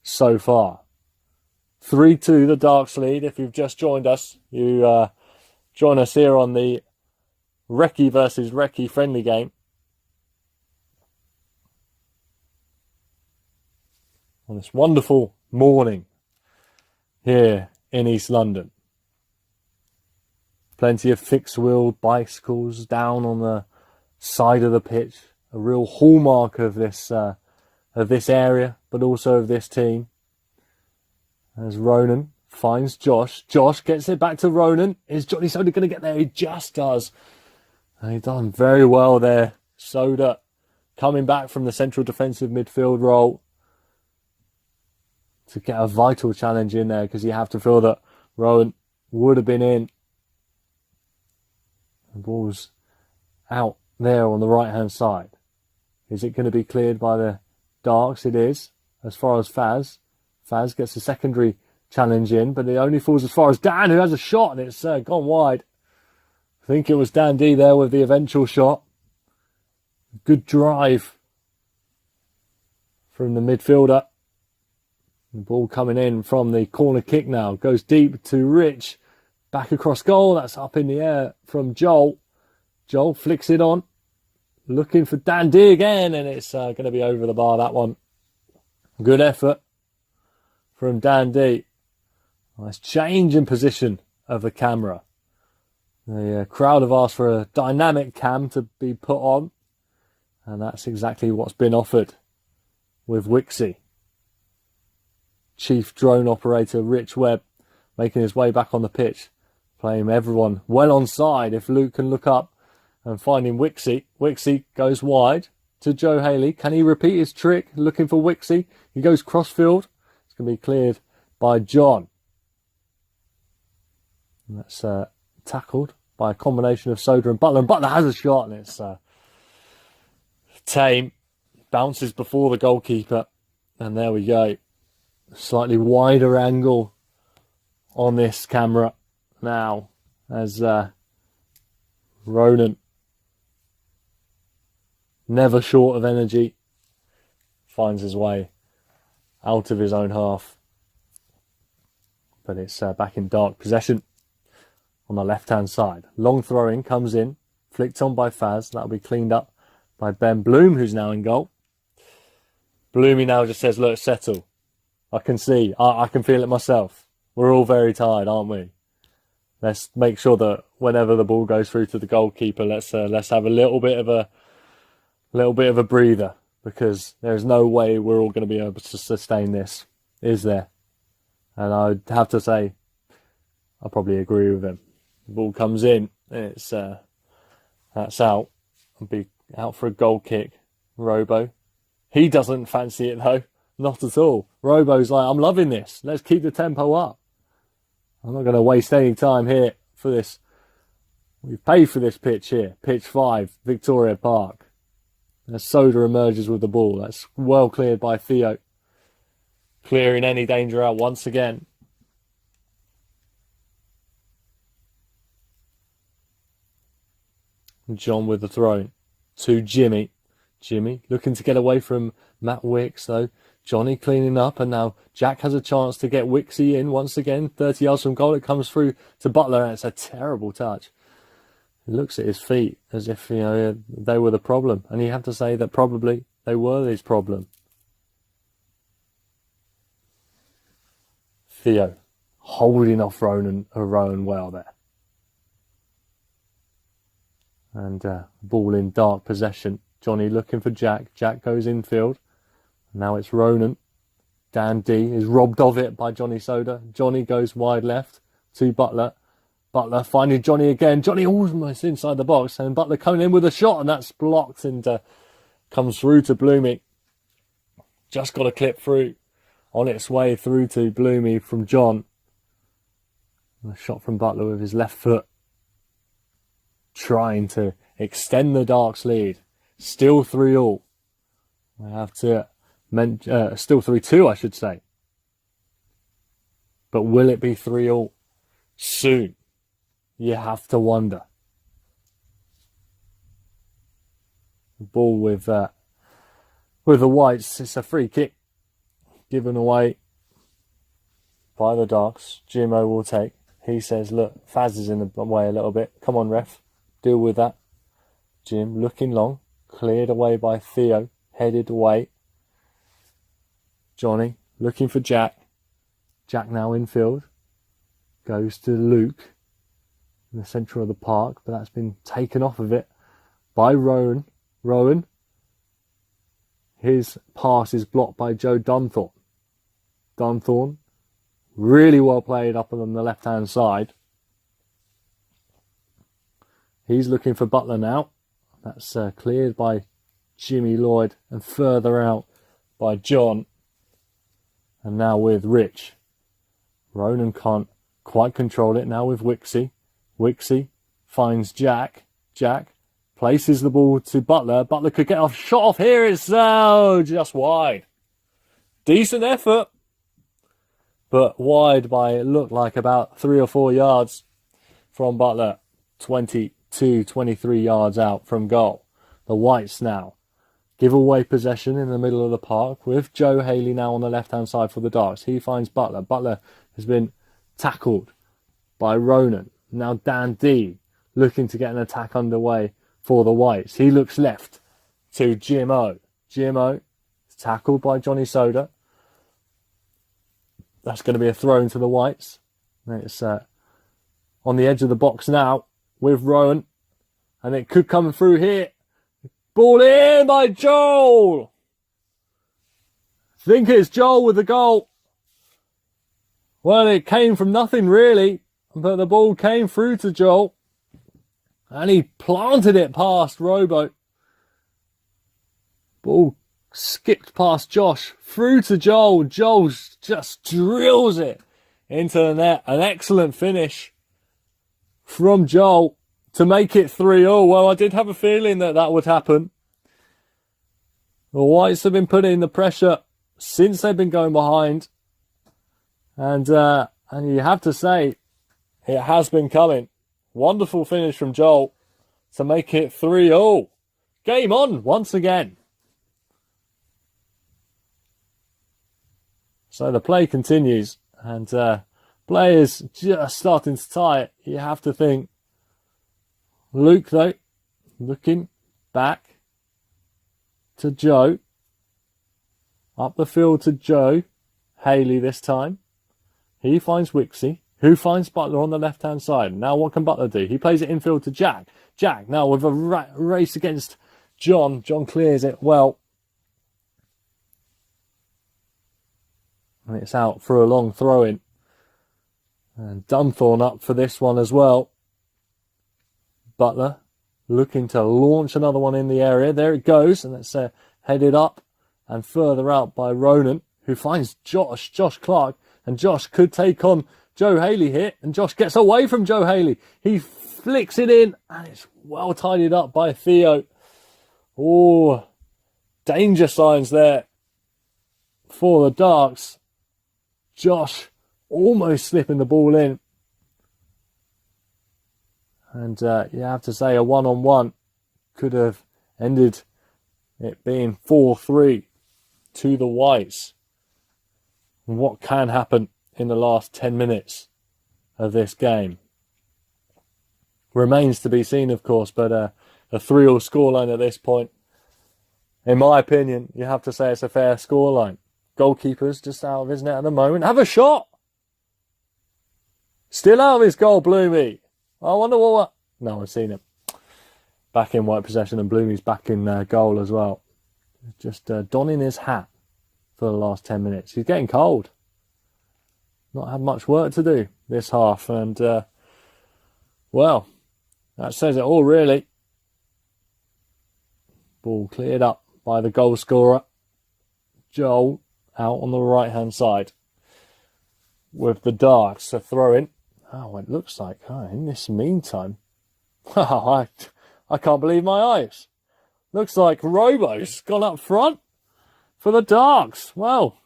A: so far. 3-2, the Darks lead. If you've just joined us, you join us here on the Reccy versus Reccy friendly game. On this wonderful morning here in East London. Plenty of fixed-wheeled bicycles down on the side of the pitch. A real hallmark of this area, but also of this team. As Ronan finds Josh. Josh gets it back to Ronan. Is Johnny Soda going to get there? He just does. And he's done very well there. Soda coming back from the central defensive midfield role to get a vital challenge in there, because you have to feel that Rowan would have been in. The ball's out there on the right-hand side. Is it going to be cleared by the Darks? It is. As far as Faz. Faz gets a secondary challenge in, but it only falls as far as Dan, who has a shot, and it's gone wide. I think it was Dan D there with the eventual shot. Good drive from the midfielder. The ball coming in from the corner kick now. Goes deep to Rich. Back across goal. That's up in the air from Joel. Joel flicks it on. Looking for Dan D again. And it's going to be over the bar, that one. Good effort from Dan D. Nice change in position of the camera. The crowd have asked for a dynamic cam to be put on. And that's exactly what's been offered with Wicksy. Chief drone operator Rich Webb making his way back on the pitch, playing everyone well onside. If Luke can look up and finding Wicksy. Wicksy goes wide to Joe Haley. Can he repeat his trick? Looking for Wicksy. He goes crossfield. It's going to be cleared by John. And that's tackled by a combination of Soda and Butler. And Butler has a shot, and it's tame. Bounces before the goalkeeper. And there we go. Slightly wider angle on this camera now, as Ronan, never short of energy, finds his way out of his own half. But it's back in Dark possession on the left-hand side. Long throwing comes in, flicked on by Faz. That'll be cleaned up by Ben Bloom, who's now in goal. Bloomy now just says, look, settle. I can see, I can feel it myself. We're all very tired, aren't we? Let's make sure that whenever the ball goes through to the goalkeeper, let's have a little bit of a breather, because there's no way we're all going to be able to sustain this, is there? And I'd have to say, I probably agree with him. The ball comes in, and it's that's out. Out for a goal kick. Robo. He doesn't fancy it though. Not at all. Robo's like, I'm loving this. Let's keep the tempo up. I'm not going to waste any time here for this. We've paid for this pitch here. Pitch 5, Victoria Park. As Soda emerges with the ball. That's well cleared by Theo. Clearing any danger out once again. John with the throw to Jimmy. Jimmy looking to get away from Matt Wicks though. Johnny cleaning up, and now Jack has a chance to get Wicksy in once again. 30 yards from goal. It comes through to Butler, and it's a terrible touch. He looks at his feet as if, you know, they were the problem. And you have to say that probably they were his problem. Theo holding off Rohan well there. And ball in dark possession. Johnny looking for Jack. Jack goes infield. Now it's Rohan. Dan D is robbed of it by Johnny Soda. Johnny goes wide left to Butler. Butler finding Johnny again. Johnny almost inside the box. And Butler coming in with a shot. And that's blocked and comes through to Bloomy. Just got a clip through. On its way through to Bloomy from John. A shot from Butler with his left foot. Trying to extend the Darks lead. Still 3-all. We have to still 3-2, I should say. But will it be 3-all soon? You have to wonder. The ball with the Whites. It's a free kick given away by the Darks. Jimmo will take. He says, look, Faz is in the way a little bit. Come on, ref. Deal with that. Jim looking long. Cleared away by Theo. Headed away. Johnny looking for Jack. Jack now infield. Goes to Luke in the centre of the park, but that's been taken off of it by Rohan. Rohan. His pass is blocked by Joe Dunthorne. Dunthorne. Really well played up on the left-hand side. He's looking for Butler now. That's cleared by Jimmy Lloyd and further out by John. And now with Rich. Rohan can't quite control it now with Wicksy. Wicksy finds Jack. Jack places the ball to Butler. Butler could get off. Shot off here. It's just wide. Decent effort. But wide by, it looked like about 3 or 4 yards from Butler. 22, 23 yards out from goal. The Whites now give away possession in the middle of the park with Joe Haley now on the left-hand side for the Darks. He finds Butler. Butler has been tackled by Rohan. Now Dan D looking to get an attack underway for the Whites. He looks left to Jimmo. Jimmo tackled by Johnny Soda. That's going to be a throw into the Whites. It's on the edge of the box now with Rohan. And it could come through here. Ball in by Joel. I think it's Joel with the goal. Well, it came from nothing really. But the ball came through to Joel. And he planted it past Robo. Ball skipped past Josh. Through to Joel. Joel just drills it into the net. An excellent finish from Joel to make it 3-all. Well, I did have a feeling that that would happen. The Whites have been putting the pressure since they've been going behind. And you have to say, it has been coming. Wonderful finish from Joel to make it 3-all. Game on once again. So the play continues. And play is just starting to tie it. You have to think. Luke, though, looking back to Joe. Up the field to Joe. Haley this time. He finds Wicksy, who finds Butler on the left-hand side. Now what can Butler do? He plays it infield to Jack. Jack now with a race against John. John clears it well. And it's out for a long throw-in. And Dunthorne up for this one as well. Butler looking to launch another one in the area. There it goes, and it's headed up and further out by Ronan, who finds Josh Clark, and Josh could take on Joe Haley here, and Josh gets away from Joe Haley. He flicks it in, and it's well tidied up by Theo. Oh, danger signs there for the Darks. Josh almost slipping the ball in. And you have to say a one-on-one could have ended it being 4-3 to the Whites. And what can happen in the last 10 minutes of this game remains to be seen, of course, but a 3-3 scoreline at this point, in my opinion, you have to say it's a fair scoreline. Goalkeeper's just out of his net at the moment. Have a shot! Still out of his goal, Bloomy. I wonder what... No, I've seen him. Back in White possession, and Bloomy's back in goal as well. Just donning his hat for the last 10 minutes. He's getting cold. Not had much work to do this half. And, well, that says it all, really. Ball cleared up by the goal scorer. Joel out on the right-hand side with the Darks. A throw-in. Oh, it looks like, in this meantime, I can't believe my eyes. Looks like Robo's gone up front for the Darks. Well,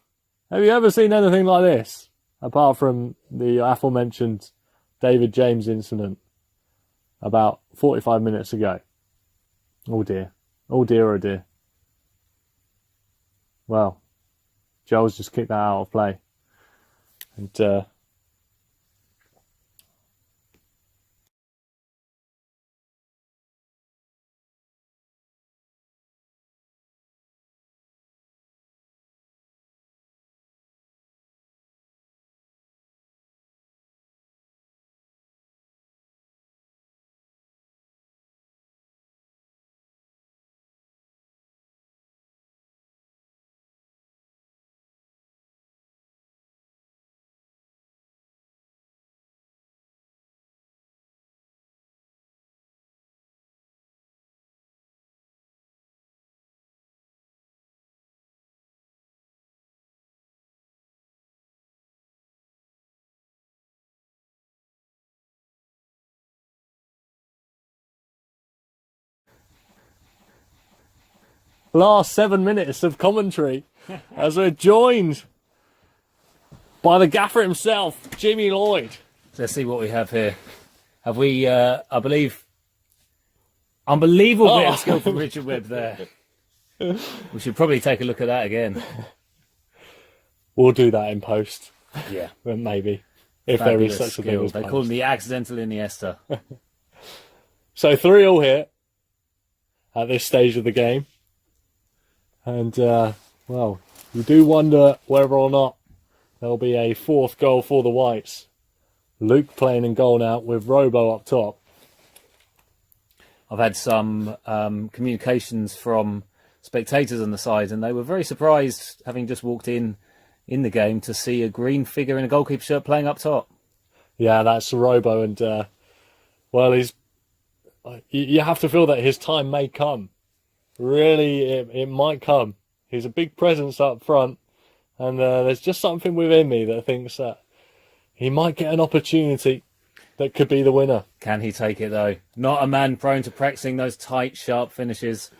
A: have you ever seen anything like this? Apart from the aforementioned David James incident about 45 minutes ago. Oh dear. Oh dear, oh dear. Well, Joel's just kicked that out of play. And, last 7 minutes of commentary as we're joined by the gaffer himself, Jimmy Lloyd.
B: Let's see what we have here. Have we, I believe, unbelievable bit of skill from Richard Webb there. We should probably take a look at that again.
A: We'll do that in post.
B: Yeah.
A: Maybe. If
B: Fabulous
A: there is such a
B: skill.
A: thing as
B: They
A: post.
B: call him the accidental Iniesta.
A: So 3-3 here at this stage of the game. And, well, you do wonder whether or not there'll be a fourth goal for the Whites. Luke playing in goal now with Robo up top.
B: I've had some communications from spectators on the side, and they were very surprised, having just walked in the game, to see a green figure in a goalkeeper shirt playing up top.
A: Yeah, that's Robo, and, well, you have to feel that his time may come. Really, it might come. He's a big presence up front, and there's just something within me that thinks that he might get an opportunity that could be the winner.
B: Can he take it, though? Not a man prone to practicing those tight, sharp finishes,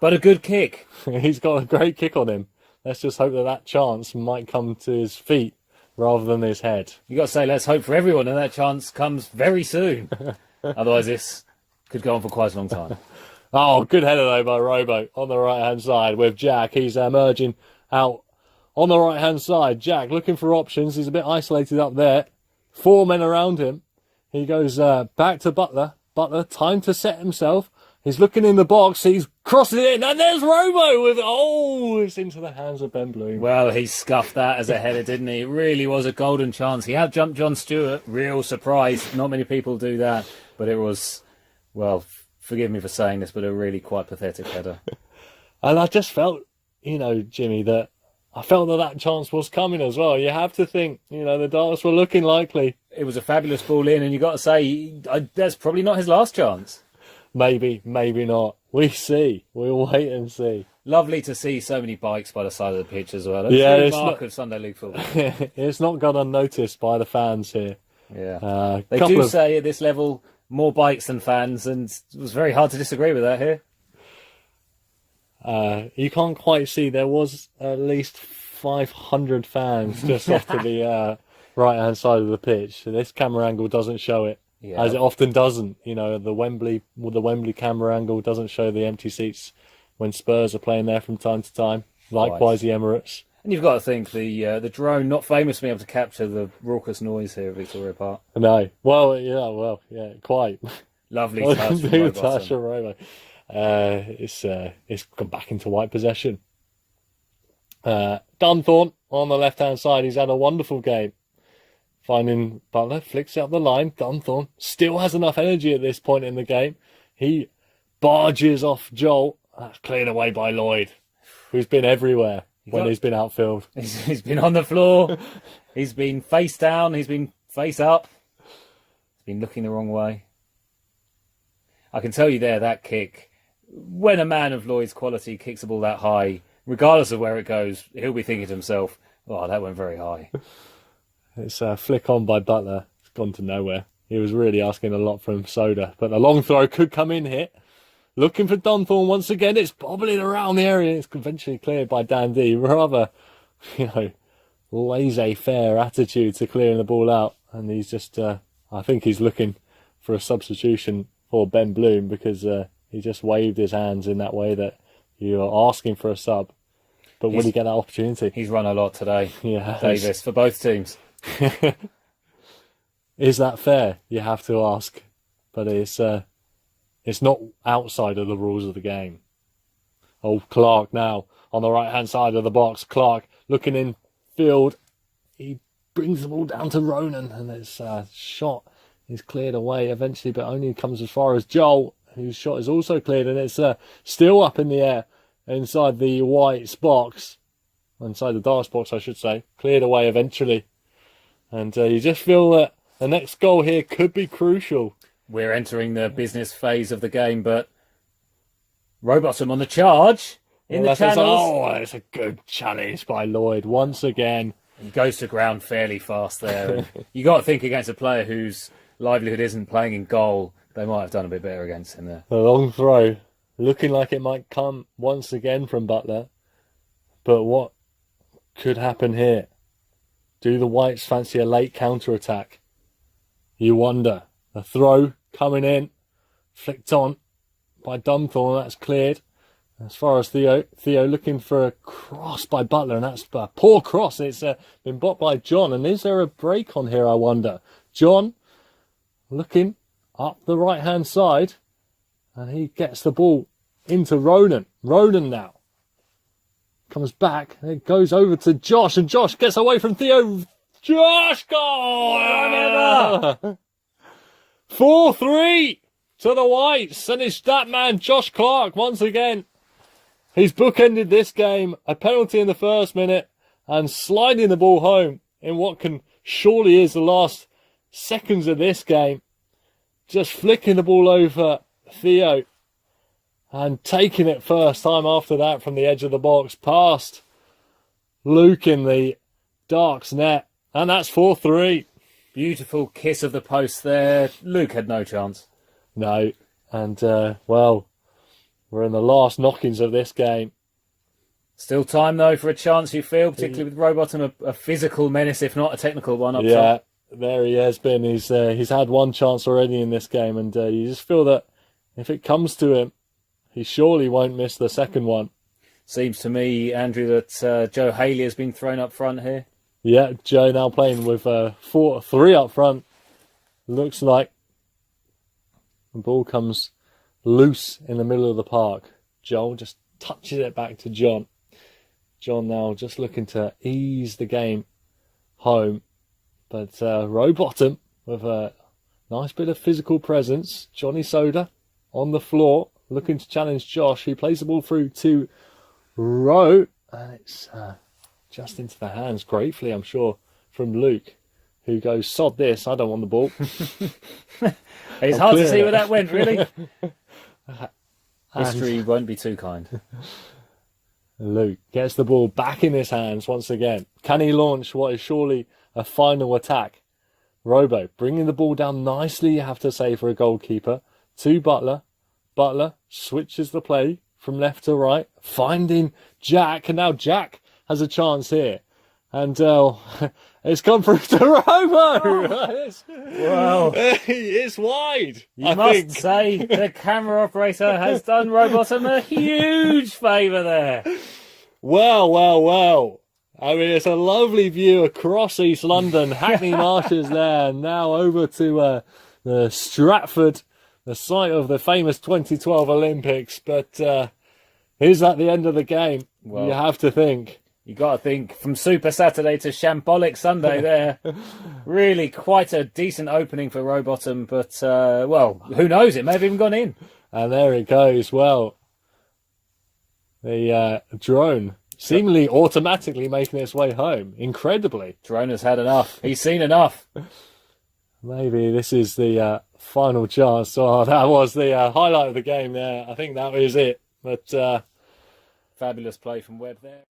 B: but a good kick.
A: He's got a great kick on him. Let's just hope that chance might come to his feet rather than his head.
B: You got to say, let's hope for everyone, and that chance comes very soon. Otherwise, this could go on for quite a long time.
A: Oh, good header though by Robo on the right-hand side with Jack. He's emerging out on the right-hand side. Jack looking for options. He's a bit isolated up there. 4 men around him. He goes back to Butler. Butler, time to set himself. He's looking in the box. He's crossing it in. And there's Robo with... Oh, it's into the hands of Ben Bloom.
B: Well, he scuffed that as a header, didn't he? It really was a golden chance. He had jumped John Stewart. Real surprise. Not many people do that. But it was, well... Forgive me for saying this, but a really quite pathetic header.
A: And I just felt, Jimmy, that that chance was coming as well. You have to think, the Darts were looking likely.
B: It was a fabulous ball in, and you got to say, that's probably not his last chance.
A: Maybe, maybe not. We'll wait and see.
B: Lovely to see so many bikes by the side of the pitch as well.
A: Yeah,
B: True
A: it's
B: mark
A: not-
B: of Sunday League football.
A: It's not gone unnoticed by the fans here.
B: Yeah, they do say at this level more bikes than fans, and it was very hard to disagree with that here.
A: You can't quite see. There was at least 500 fans just off to the right-hand side of the pitch. So this camera angle doesn't show it, as it often doesn't. You know, the Wembley camera angle doesn't show the empty seats when Spurs are playing there from time to time. Likewise, the Emirates.
B: And you've got to think the drone, not famous for being able to capture the raucous noise here at Victoria Park.
A: No, yeah, quite.
B: Lovely touch from Rohan.
A: It's gone back into white possession. Dunthorne on the left-hand side. He's had a wonderful game. Finding Butler, flicks it up the line. Dunthorne still has enough energy at this point in the game. He barges off Joel. That's cleared away by Lloyd, who's been everywhere when he's been outfield.
B: He's been on the floor. He's been face down. He's been face up. He's been looking the wrong way. I can tell you there, that kick, when a man of Lloyd's quality kicks a ball that high, regardless of where it goes, he'll be thinking to himself, oh, that went very high.
A: It's a flick on by Butler. It's gone to nowhere. He was really asking a lot from Soda, but a long throw could come in here. Looking for Dunthorne once again. It's bobbling around the area. It's eventually cleared by Dan D. Rather, laissez-faire attitude to clearing the ball out. And he's just, I think he's looking for a substitution for Ben Bloom, because he just waved his hands in that way that you are asking for a sub. But will he get that opportunity?
B: He's run a lot today,
A: yeah,
B: Davis, for both teams.
A: Is that fair? You have to ask. But it's not outside of the rules of the game. Oh, Clark now on the right-hand side of the box. Clark looking in field. He brings the ball down to Ronan, and it's shot is cleared away eventually, but only comes as far as Joel, whose shot is also cleared, and it's still up in the air inside the White's box, inside the Dark's box, I should say. Cleared away eventually, and you just feel that the next goal here could be crucial.
B: We're entering the business phase of the game, but Rowbottom on the charge in the channels.
A: It's a good challenge by Lloyd once again.
B: He goes to ground fairly fast there. You got to think against a player whose livelihood isn't playing in goal, they might have done a bit better against him there.
A: A long throw, looking like it might come once again from Butler. But what could happen here? Do the Whites fancy a late counter-attack? You wonder. A throw coming in, flicked on by Dunthorne, that's cleared. As far as Theo looking for a cross by Butler, and that's a poor cross. It's been blocked by John, and is there a break on here, I wonder? John looking up the right-hand side, and he gets the ball into Ronan. Ronan now comes back, and it goes over to Josh, and Josh gets away from Theo. Josh, goal! 4-3 to the Whites, and it's that man, Josh Clark, once again. He's bookended this game, a penalty in the first minute, and sliding the ball home in what can surely is the last seconds of this game. Just flicking the ball over Theo, and taking it first time after that from the edge of the box, past Luke in the Dark's net, and that's 4-3.
B: Beautiful kiss of the post there. Luke had no chance.
A: No, and we're in the last knockings of this game.
B: Still time though for a chance, you feel, particularly with Rowbottom, a physical menace, if not a technical one up top.
A: There he has been. He's had one chance already in this game, and you just feel that if it comes to him, he surely won't miss the second one.
B: Seems to me, Andrew, that Joe Haley has been thrown up front here.
A: Yeah, Joe now playing with 4-3 up front. Looks like the ball comes loose in the middle of the park. Joel just touches it back to John. John now just looking to ease the game home. But Rowbottom with a nice bit of physical presence. Johnny Soda on the floor looking to challenge Josh, who plays the ball through to Rowe. And it's just into the hands, gratefully, I'm sure, from Luke. who goes, sod this, I don't want the ball.
B: It's
A: I'm
B: hard to
A: clear
B: see
A: it.
B: where that went, really. History won't be too kind.
A: Luke gets the ball back in his hands once again. Can he launch what is surely a final attack? Robo bringing the ball down nicely, you have to say, for a goalkeeper. To Butler. Butler switches the play from left to right, finding Jack. And now Jack has a chance here. And it's gone through to Robo.
B: Well,
A: It's wide.
B: you must say the camera operator has done Rowbottom a huge favour there.
A: Well. I mean, it's a lovely view across East London, Hackney Marshes there, and now over to the Stratford, the site of the famous 2012 Olympics. But is that the end of the game?
B: Well,
A: you have to think.
B: You got to think, from Super Saturday to Shambolic Sunday there, really quite a decent opening for Rowbottom. But, well, who knows? It may have even gone in.
A: And there it goes. Well, the drone seemingly automatically making its way home. Incredibly.
B: Drone has had enough. He's seen enough.
A: Maybe this is the final chance. Oh, that was the highlight of the game there. I think that was it. But
B: Fabulous play from Webb there.